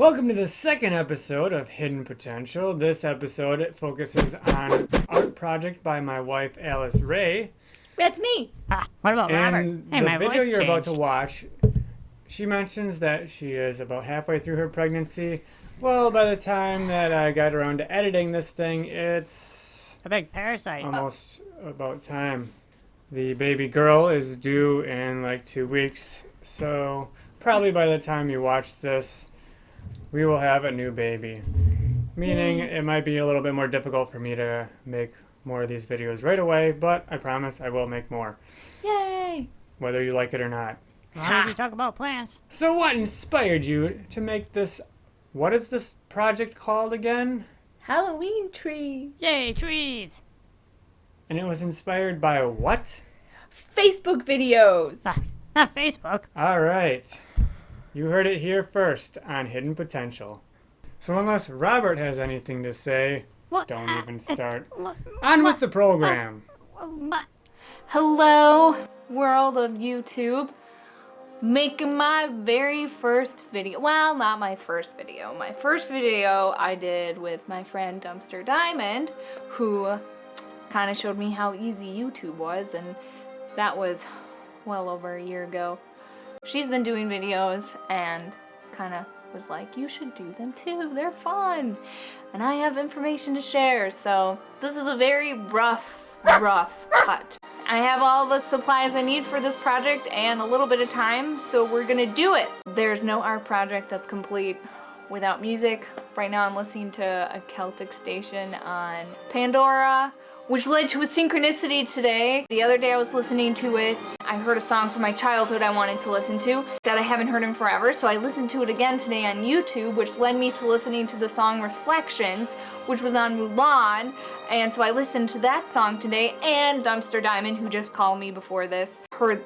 Welcome to the second episode of Hidden Potential. This episode focuses on an art project by my wife, Alice Ray. That's me. What about Robert? And Hey, the my video voice you're about to changed. watch, she mentions that she is about halfway through her pregnancy. Well, by the time that I got around to editing this thing, it's A big parasite. almost about time. The baby girl is due in like 2 weeks, so probably by the time you watch this, we will have a new baby. Meaning it might be a little bit more difficult for me to make more of these videos right away, but I promise I will make more, Yay! whether you like it or not. Why don't you talk about plants? So what inspired you to make this? What is this project called again? Halloween tree. Yay, trees! And it was inspired by what? Facebook videos. Not Facebook. All right. You heard it here first on Hidden Potential. So unless Robert has anything to say, What? don't even start. What? On with the program. What? Hello, world of YouTube. Making my very first video. Well, not my first video. My first video I did with my friend Dumpster Diamond, who kind of showed me how easy YouTube was, and that was well over a year ago. She's been doing videos and kind of was like, you should do them too, they're fun. And I have information to share, so this is a very rough cut. I have all the supplies I need for this project and a little bit of time, so we're gonna do it. There's no art project that's complete without music. Right now I'm listening to a Celtic station on Pandora, which led to a synchronicity today. The other day I was listening to it. I heard a song from my childhood I wanted to listen to that I haven't heard in forever, so I listened to it again today on YouTube, which led me to listening to the song Reflections, which was on Mulan, and so I listened to that song today, and Dumpster Diamond, who just called me before this,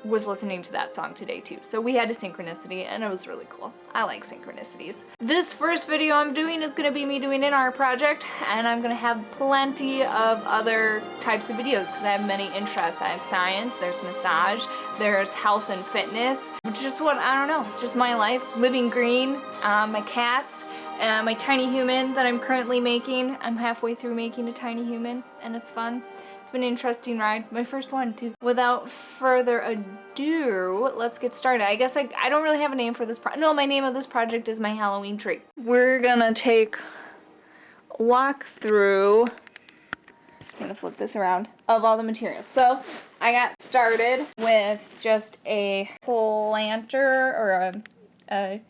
was listening to that song today too. So we had a synchronicity, and it was really cool. I like synchronicities. This first video I'm doing is gonna be me doing an art project, and I'm gonna have plenty of other types of videos because I have many interests. I have science, there's massage, there's health and fitness, just what, I don't know, just my life, living green, my cats, my tiny human that I'm currently making. I'm halfway through making a tiny human, and it's fun. It's been an interesting ride. My first one, too. Without further ado, let's get started. I guess I don't really have a name for this No, my name of this project is my Halloween tree. We're gonna take a walk through, I'm gonna flip this around, of all the materials. So, I got started with just a planter, or a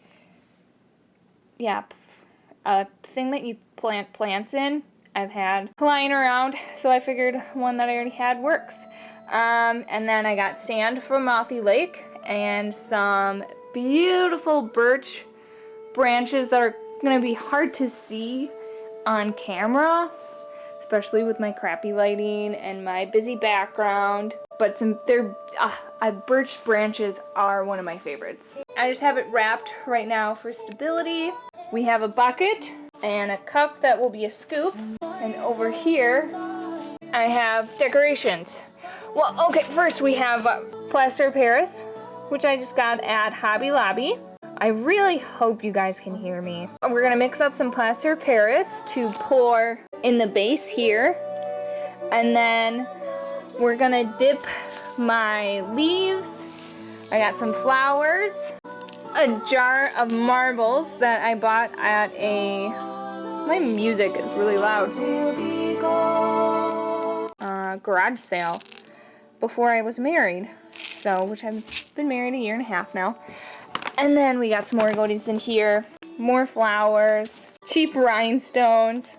thing that you plant plants in. I've had lying around, so I figured one that I already had works. And then I got sand from Mouthy Lake and some beautiful birch branches that are gonna be hard to see on camera, especially with my crappy lighting and my busy background. But birch branches are one of my favorites. I just have it wrapped right now for stability. We have a bucket and a cup that will be a scoop. And over here, I have decorations. Well, okay, first we have plaster of Paris, which I just got at Hobby Lobby. I really hope you guys can hear me. We're gonna mix up some plaster of Paris to pour in the base here. And then we're gonna dip my leaves. I got some flowers, a jar of marbles that I bought at my music is really loud, garage sale before I was married, which I've been married a year and a half now. And then we got some more goodies in here, more flowers, cheap rhinestones.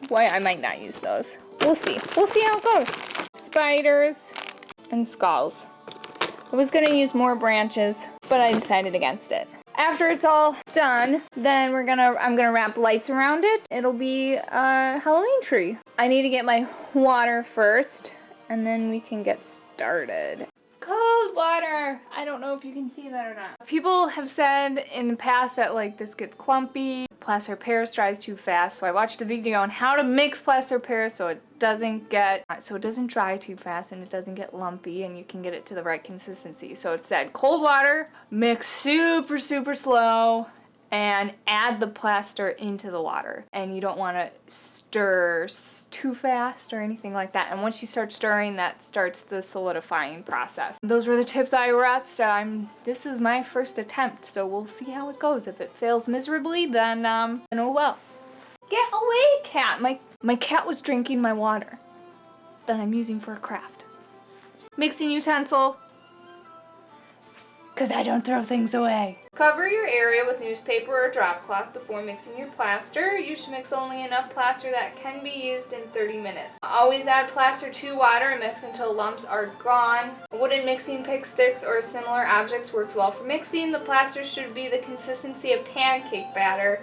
Why, I might not use those. We'll see how it goes. Spiders and skulls. I was gonna use more branches, but I decided against it. After it's all done, then I'm gonna wrap lights around it. It'll be a Halloween tree. I need to get my water first, and then we can get started. Cold water! I don't know if you can see that or not. People have said in the past that this gets clumpy, plaster of Paris dries too fast, so I watched a video on how to mix plaster of Paris so it doesn't dry too fast and it doesn't get lumpy and you can get it to the right consistency. So it said cold water, mix super, super slow, and add the plaster into the water. And you don't want to stir too fast or anything like that. And once you start stirring, that starts the solidifying process. Those were the tips I read. So this is my first attempt, so we'll see how it goes. If it fails miserably, then oh well. Get away, cat! My cat was drinking my water that I'm using for a craft. Mixing utensil, because I don't throw things away. Cover your area with newspaper or drop cloth before mixing your plaster. You should mix only enough plaster that can be used in 30 minutes. Always add plaster to water and mix until lumps are gone. A wooden mixing pick, sticks, or similar objects works well for mixing. The plaster should be the consistency of pancake batter.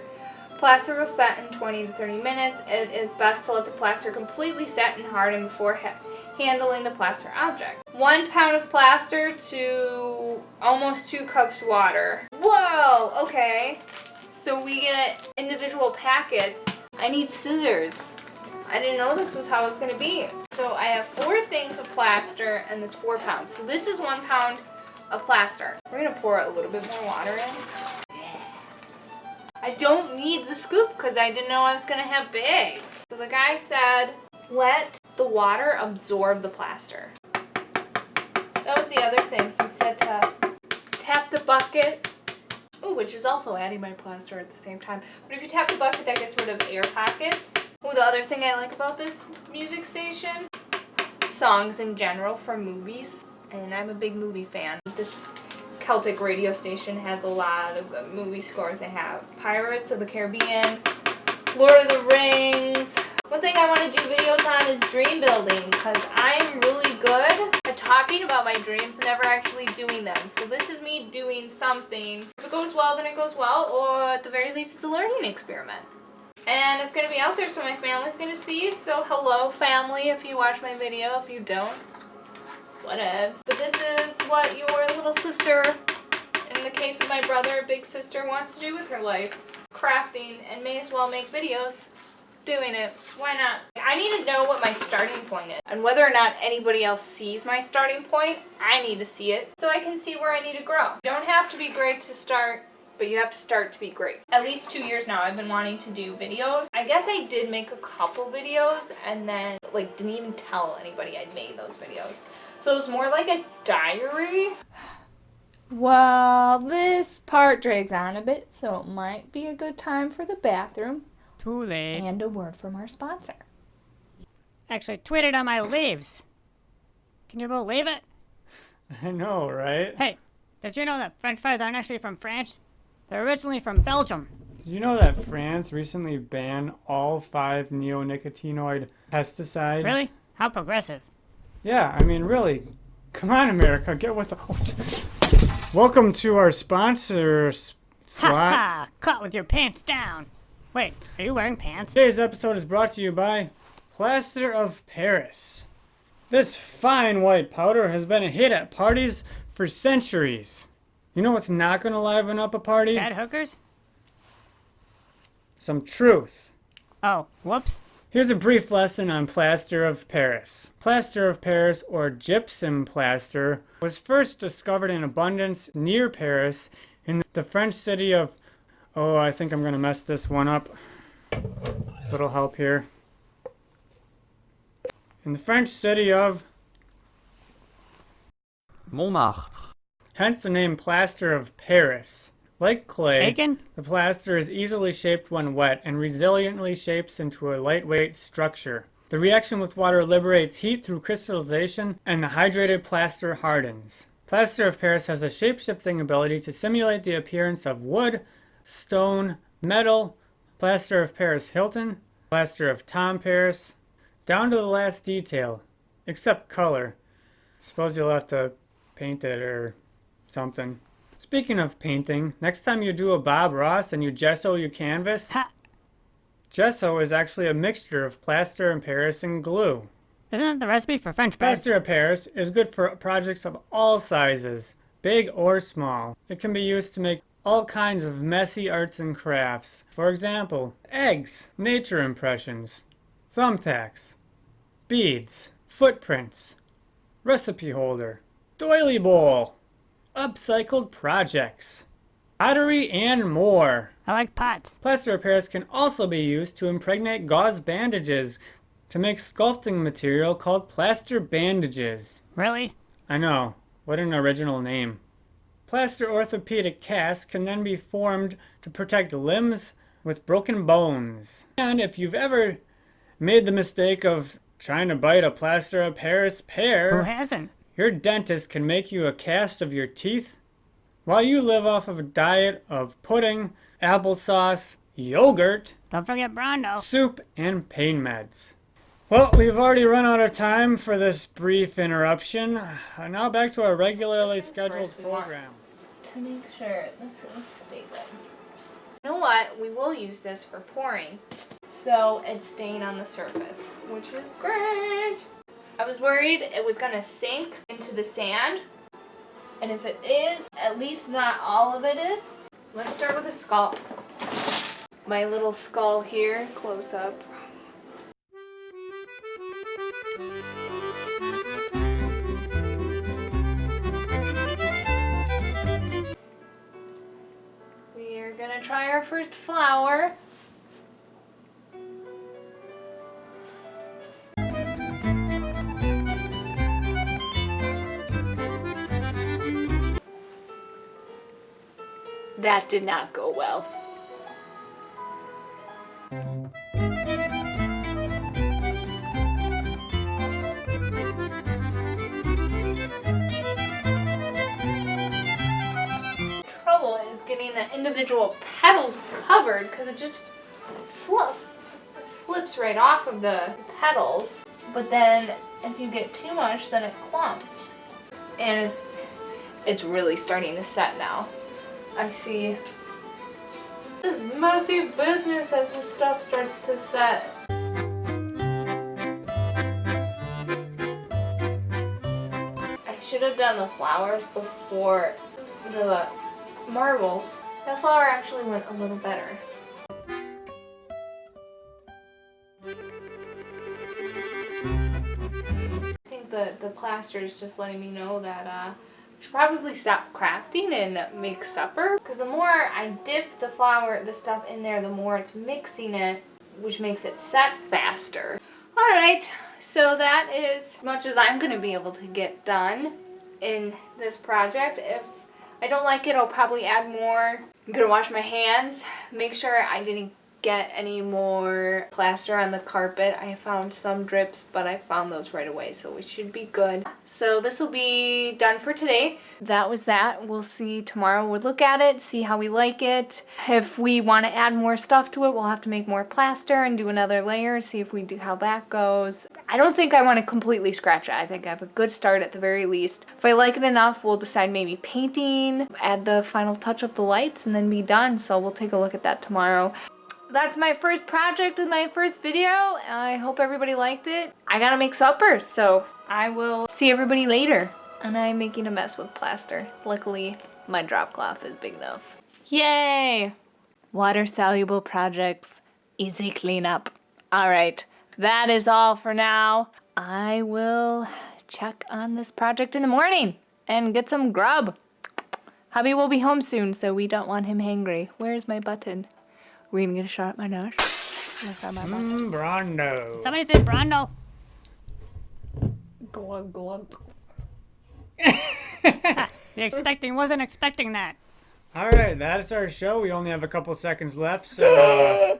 Plaster will set in 20 to 30 minutes. It is best to let the plaster completely set and harden before handling the plaster object. 1 pound of plaster to almost 2 cups water. Whoa, okay. So we get individual packets. I need scissors. I didn't know this was how it was gonna be. So I have 4 things of plaster and it's 4 pounds. So this is 1 pound of plaster. We're gonna pour a little bit more water in. I don't need the scoop because I didn't know I was gonna have bags. So the guy said, let the water absorb the plaster. That was the other thing. He said to tap the bucket. Oh, which is also adding my plaster at the same time. But if you tap the bucket, that gets rid of air pockets. Oh, the other thing I like about this music station, songs in general from movies. And I'm a big movie fan. This Celtic radio station has a lot of good movie scores. They have Pirates of the Caribbean, Lord of the Rings. One thing I want to do videos on is dream building because I'm really good at talking about my dreams and never actually doing them. So this is me doing something. If it goes well, then it goes well, or at the very least, it's a learning experiment. And it's going to be out there so my family's going to see. So hello, family, if you watch my video. If you don't, whatevs. But this is what your little sister, in the case of my brother, big sister, wants to do with her life. Crafting, and may as well make videos doing it. Why not? I need to know what my starting point is. And whether or not anybody else sees my starting point, I need to see it so I can see where I need to grow. You don't have to be great to start, but you have to start to be great. At least 2 years now I've been wanting to do videos. I guess I did make a couple videos and then didn't even tell anybody I'd made those videos. So it's more like a diary. Well, this part drags on a bit, so it might be a good time for the bathroom. Too late. And a word from our sponsor. Actually tweeted on my leaves. Can you believe it? I know, right? Hey, did you know that French fries aren't actually from France? They're originally from Belgium. Did you know that France recently banned all 5 neonicotinoid pesticides? Really? How progressive. Yeah, I mean, really. Come on, America, get with the... Welcome to our sponsor slot. Ha! Caught with your pants down. Wait, are you wearing pants? Today's episode is brought to you by Plaster of Paris. This fine white powder has been a hit at parties for centuries. You know what's not going to liven up a party? Dead hookers? Some truth. Oh, whoops. Here's a brief lesson on plaster of Paris. Plaster of Paris, or gypsum plaster, was first discovered in abundance near Paris in the French city of... Oh, I think I'm going to mess this one up. Little help here. In the French city of... Montmartre. Hence the name plaster of Paris. Like clay, Bacon? the plaster is easily shaped when wet and resiliently shapes into a lightweight structure. The reaction with water liberates heat through crystallization and the hydrated plaster hardens. Plaster of Paris has a shape-shifting ability to simulate the appearance of wood, stone, metal, plaster of Paris Hilton, plaster of Tom Paris, down to the last detail, except color. Suppose you'll have to paint it or something. Speaking of painting, next time you do a Bob Ross and you gesso your canvas, Ha! gesso is actually a mixture of plaster of Paris and glue. Isn't that the recipe for French bread? Plaster of Paris is good for projects of all sizes, big or small. It can be used to make all kinds of messy arts and crafts. For example, eggs, nature impressions, thumbtacks, beads, footprints, recipe holder, doily bowl, upcycled projects, pottery, and more. I like pots. Plaster of Paris can also be used to impregnate gauze bandages to make sculpting material called plaster bandages. Really? I know, what an original name. Plaster orthopedic casts can then be formed to protect limbs with broken bones. And if you've ever made the mistake of trying to bite a plaster of Paris Who pear, hasn't? your dentist can make you a cast of your teeth while you live off of a diet of pudding, applesauce, yogurt, Don't forget Brondo. soup, and pain meds. Well, we've already run out of time for this brief interruption. Now back to our regularly scheduled First, we want program. to make sure this is stable. You know what? We will use this for pouring, so it's staying on the surface, which is great. I was worried it was gonna sink into the sand, and if it is, at least not all of it is. Let's start with a skull. My little skull here, close up. We are gonna try our first flower. That did not go well. Trouble is getting the individual petals covered because it just slips right off of the petals. But then if you get too much, then it clumps. And it's really starting to set now. I see. This is messy business as this stuff starts to set. I should have done the flowers before the marbles. That flower actually went a little better. I think the plaster is just letting me know that I should probably stop crafting and make supper. Because the more I dip the stuff in there, the more it's mixing it, which makes it set faster. Alright, so that is as much as I'm going to be able to get done in this project. If I don't like it, I'll probably add more. I'm going to wash my hands, make sure I didn't get any more plaster on the carpet. I found some drips, but I found those right away, so we should be good. So this will be done for today. That was that. We'll see tomorrow. We'll look at it, see how we like it. If we want to add more stuff to it, we'll have to make more plaster and do another layer, see if we do how that goes. I don't think I want to completely scratch it. I think I have a good start at the very least. If I like it enough, we'll decide maybe painting, add the final touch of the lights, and then be done. So we'll take a look at that tomorrow. That's my first project with my first video. I hope everybody liked it. I gotta make supper, so I will see everybody later. And I'm making a mess with plaster. Luckily, my drop cloth is big enough. Yay! Water soluble projects, easy cleanup. All right, that is all for now. I will check on this project in the morning and get some grub. Hubby will be home soon, so we don't want him hangry. Where's my button? We're gonna get a shot at my nose. Brondo. Somebody said Brondo. Glug glug. Wasn't expecting that. Alright, that is our show. We only have a couple seconds left, so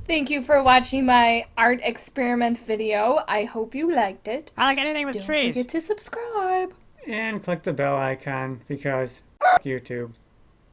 Thank you for watching my art experiment video. I hope you liked it. I like anything with Don't trees. forget to subscribe. and click the bell icon because YouTube.